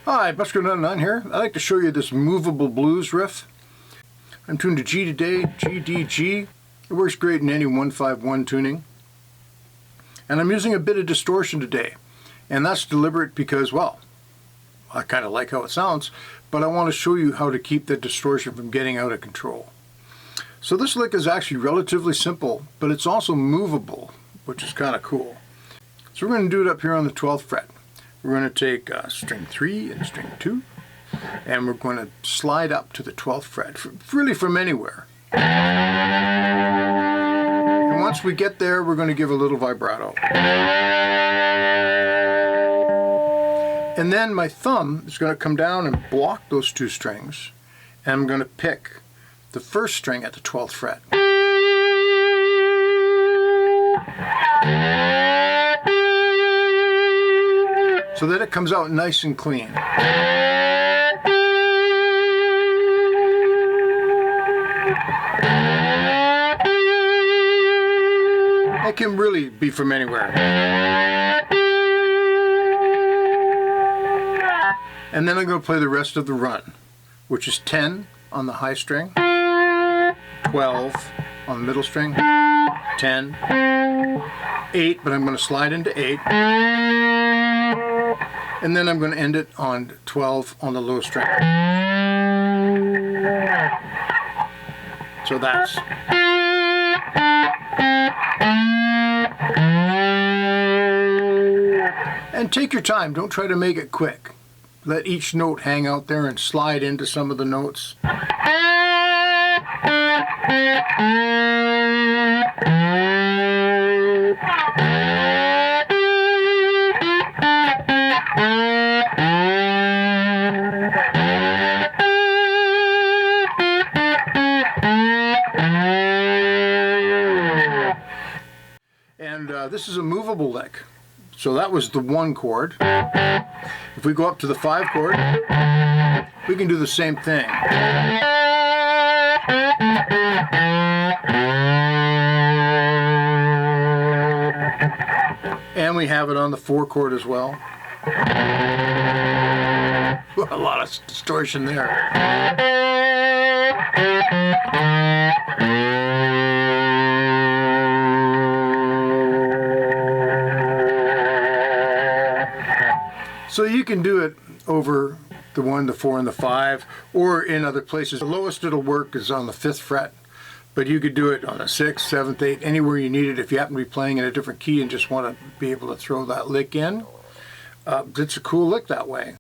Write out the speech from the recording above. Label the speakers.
Speaker 1: Hi, Busker99 here. I'd like to show you this Moveable blues riff. I'm tuned to G today, G, D, G. It works great in any 151 tuning. And I'm using a bit of distortion today. And that's deliberate because, well, I kind of like how it sounds, but I want to show you how to keep the distortion from getting out of control. So this lick is actually relatively simple, but it's also movable, which is kind of cool. So we're going to do it up here on the 12th fret. We're going to take string 3 and string 2, and we're going to slide up to the 12th fret, really from anywhere. And once we get there, we're going to give a little vibrato. And then my thumb is going to come down and block those two strings, and I'm going to pick the first string at the 12th fret. So that it comes out nice and clean. It can really be from anywhere. And then I'm going to play the rest of the run, which is 10 on the high string, 12 on the middle string, 10, 8, but I'm going to slide into 8. And then I'm going to end it on 12 on the low string. So that's. And take your time, don't try to make it quick. Let each note hang out there and slide into some of the notes. And this is a movable lick. So that was the 1 chord. If we go up to the 5 chord, we can do the same thing. And we have it on the 4 chord as well. A lot of distortion there. So you can do it over the 1, the 4, and the 5, or in other places. The lowest it'll work is on the 5th fret, but you could do it on the 6th, 7th, 8th, anywhere you need it. If you happen to be playing in a different key and just want to be able to throw that lick in, it's a cool lick that way.